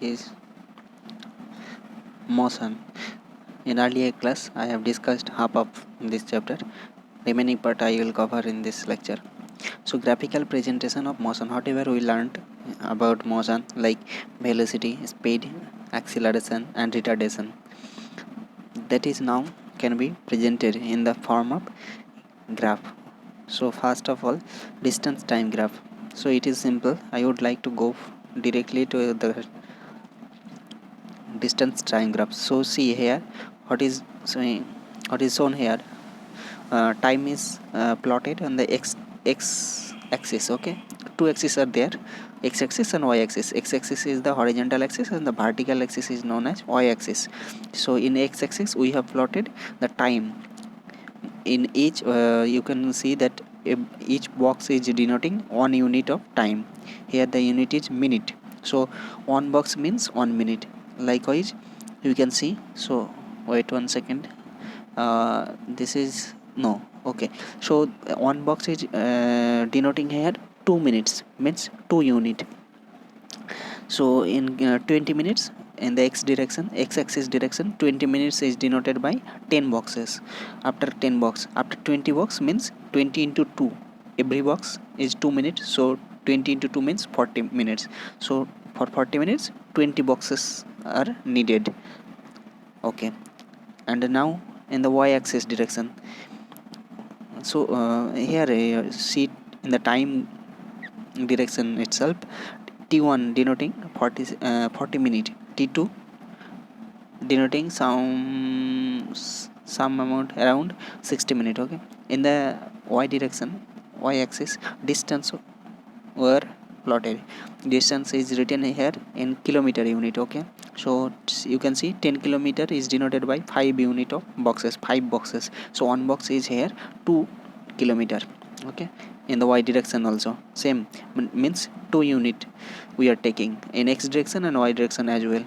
is motion. In earlier class, I have discussed half of this chapter. Remaining part I will cover in this lecture. So, graphical presentation of motion. Whatever we learned about motion, like velocity, speed, acceleration, and retardation, that is now can be presented in the form of graph. So, first of all, distance time graph. So, it is simple. I would like to go directly to the distance time graph. So, see here what is showing, what is shown here. Time is plotted on the x axis. Okay, two axes are there, x axis and y axis. X axis is the horizontal axis and the vertical axis is known as y axis. So in x axis we have plotted the time. In each you can see that each box is denoting 1 unit of time. Here the unit is minute, so 1 box means 1 minute. Likewise you can see, so wait 1 second, this is no, okay, so 1 box is denoting here 2 minutes means 2 unit. So in 20 minutes in the x axis direction, 20 minutes is denoted by 10 boxes. After 10 box, after 20 box means 20 into 2, every box is 2 minutes, so 20 into 2 means 40 minutes. So for 40 minutes 20 boxes are needed. Okay, and now in the y axis direction, so here see in the time direction itself, t1 denoting 40 minute, t2 denoting some amount around 60 minute. Okay, in the y direction, y axis, distance were plotted. Distance is written here in kilometer unit. Okay, so you can see 10 kilometer is denoted by 5 unit of boxes, 5 boxes. So one box is here 2 kilometer. Okay, in the y direction also same, means 2 unit we are taking in x direction and y direction as well.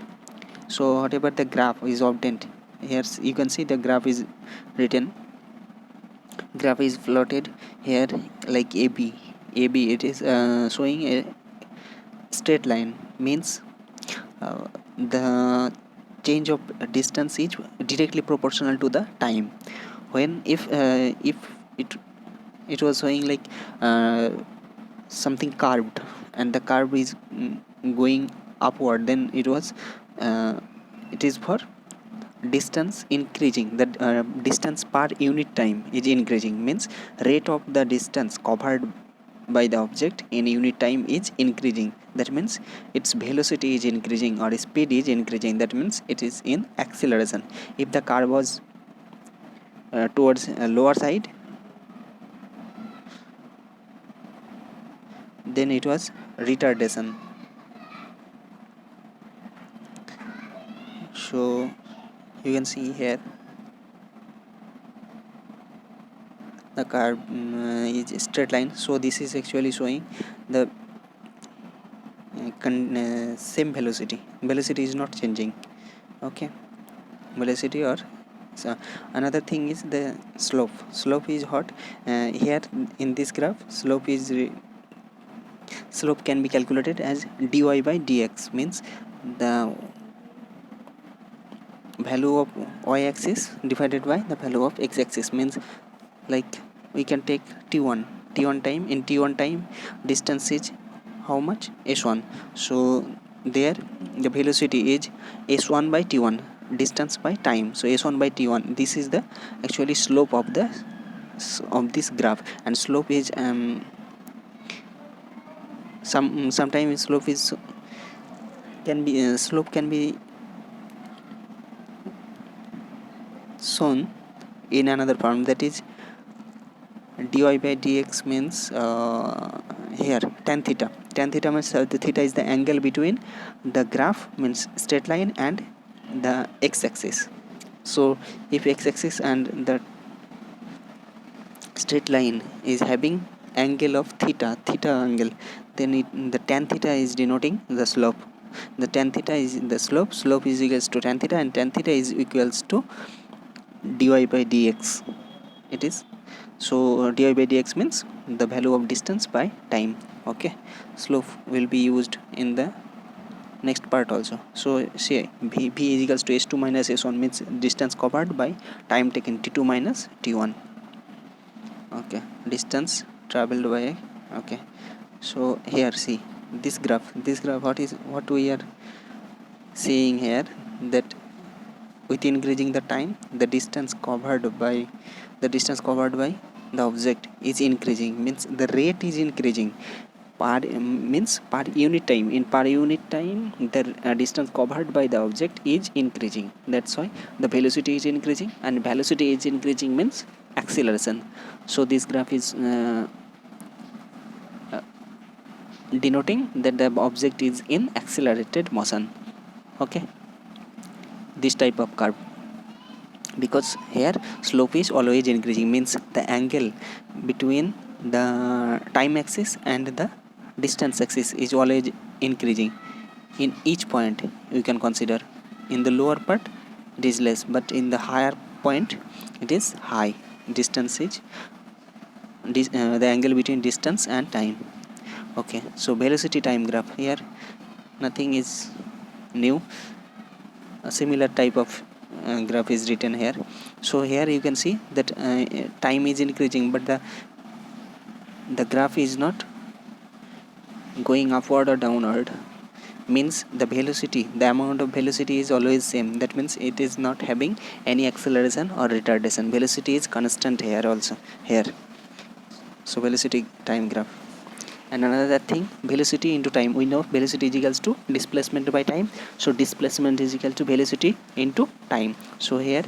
So whatever the graph is obtained here, you can see the graph is written, graph is plotted here like AB. It is showing a straight line, means the change of distance is directly proportional to the time. When if it was showing like something curved and the curve is going upward, then it is for distance increasing. That distance per unit time is increasing, means rate of the distance covered by the object in unit time is increasing. That means its velocity is increasing or speed is increasing. That means it is in acceleration. If the car was towards lower side, then it was retardation. So you can see here the car is straight line. So this is actually showing the same velocity is not changing. Okay, velocity or so another thing is the slope is what here in this graph, slope can be calculated as dy by dx, means the value of y-axis divided by the value of x-axis. Means like we can take t1 time. In t1 time distance is how much? s1. So there the velocity is s1 by t1, distance by time. So s1 by t1, this is the actually slope of this graph. And slope is sometimes slope is slope can be shown in another form, that is dy by dx, means here tan theta. Tan theta means the theta is the angle between the graph, means straight line, and the x-axis. So if x-axis and the straight line is having angle of theta angle, then the tan theta is denoting the slope. The tan theta is the slope is equals to tan theta, and tan theta is equals to dy by dx. It is so dy by dx means the value of distance by time. Okay, slope will be used in the next part also. So see, v is equals to s2 minus s1 means distance covered by time taken t2 minus t1. Okay, distance traveled by, okay. So here see this graph, what we are seeing here, that with increasing the time, the distance covered by the object is increasing, means the rate is increasing per means per unit time. In per unit time, the distance covered by the object is increasing. That's why the velocity is increasing, and velocity is increasing means acceleration. So this graph is denoting that the object is in accelerated motion. Okay, this type of curve, because here slope is always increasing, means the angle between the time axis and the distance axis is always increasing. In each point you can consider, in the lower part it is less, but in the higher point it is high. Distance is the angle between distance and time. Okay, so velocity time graph, here nothing is new, a similar type of graph is written here. So here you can see that time is increasing, but the graph is not going upward or downward, means the velocity, the amount of velocity is always same. That means it is not having any acceleration or retardation. Velocity is constant here also, here. So velocity time graph. And another thing, velocity into time, we know velocity is equals to displacement by time. So displacement is equal to velocity into time. So here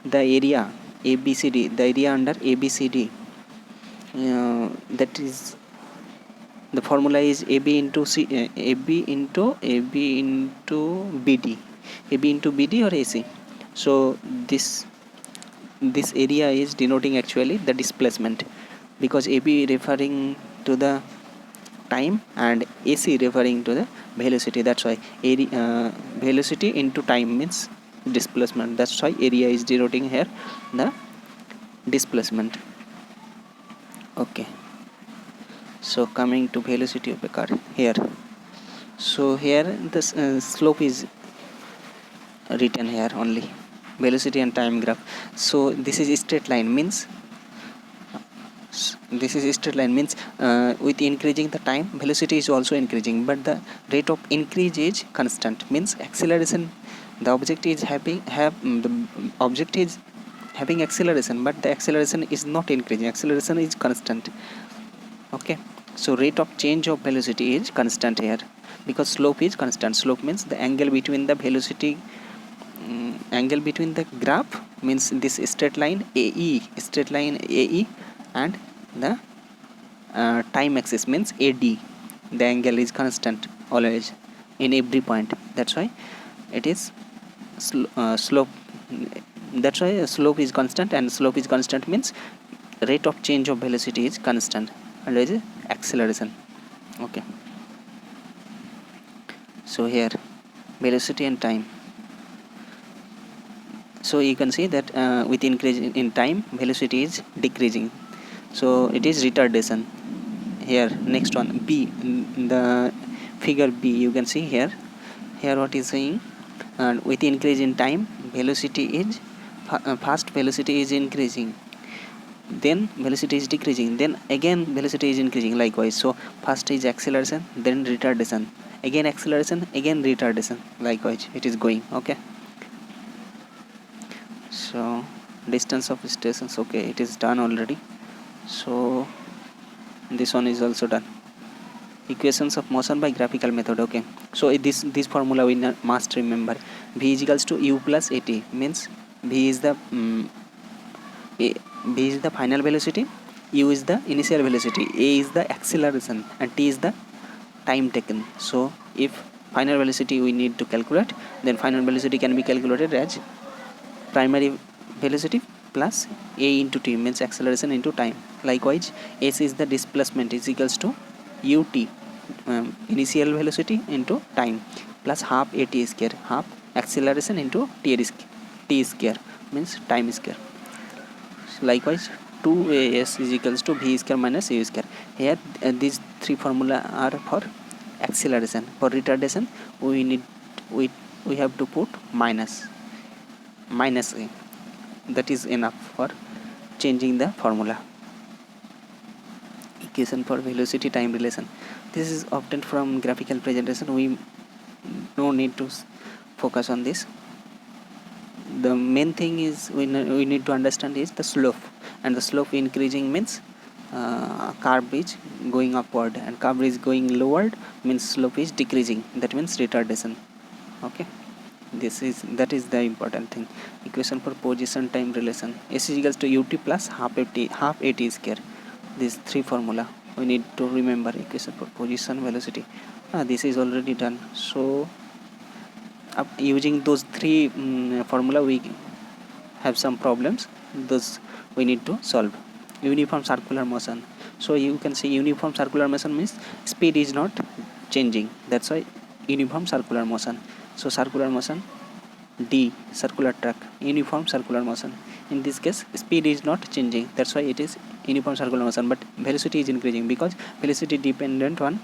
the area ABCD, the area under ABCD, that is, the formula is AB into AB into BD, AB into BD or AC. So this area is denoting actually the displacement, because AB referring to the time and AC referring to the velocity. That's why velocity into time means displacement. That's why area is denoting here the displacement. Okay, so coming to velocity of a car here. So here the slope is written here only, velocity and time graph. So this is a straight line, means with increasing the time, velocity is also increasing, but the rate of increase is constant, means acceleration, the object is having acceleration, but the acceleration is not increasing, acceleration is constant. Okay, so rate of change of velocity is constant here, because slope is constant. Slope means the angle between the velocity, angle between the graph, means this straight line AE, and the time axis means AD. The angle is constant always in every point. That's why it is slope. That's why slope is constant, and slope is constant means rate of change of velocity is constant, always acceleration. Okay, so here velocity and time. So you can see that with increase in time, velocity is decreasing, so it is retardation. Here next one, B, the figure B, you can see here what is saying, with increase in time, velocity is first velocity is increasing, then velocity is decreasing, then again velocity is increasing likewise. So first is acceleration, then retardation, again acceleration, again retardation, likewise it is going. Okay, so distance of stations, okay, it is done already. So this one is also done. Equations of motion by graphical method. Okay, so this formula we must remember. V is equals to u plus at, means v is the v is the final velocity, u is the initial velocity, a is the acceleration, and t is the time taken. So if final velocity we need to calculate, then final velocity can be calculated as primary velocity plus a into t, means acceleration into time. Likewise s is the displacement, is equals to ut, initial velocity into time, plus half at square, half acceleration into t square, means time square. So likewise 2as is equals to v square minus u square. Here these three formula are for acceleration. For retardation we we have to put minus a. That is enough for changing the formula. Equation for velocity time relation. This is obtained from graphical presentation. We no need to focus on this. The main thing is we need to understand is the slope, and the slope increasing means curve is going upward, and curve is going lower means slope is decreasing. That means retardation. Okay, that is the important thing. Equation for position time relation. S is equals to ut plus half at square. These three formula we need to remember. Equation for position velocity. This is already done. So using those three formula we have some problems. Those we need to solve. Uniform circular motion. So you can see uniform circular motion means speed is not changing. That's why uniform circular motion. So circular motion, D, circular track, uniform circular motion. In this case speed is not changing. That's why it is uniform circular motion, but velocity is increasing because velocity dependent on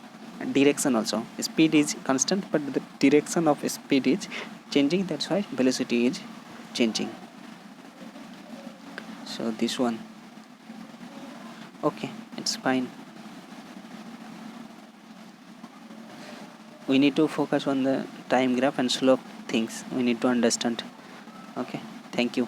direction also. Speed is constant, but the direction of speed is changing. That's why velocity is changing. So this one, okay, it's fine. We need to focus on the time graph and slope things we need to understand. Okay, thank you.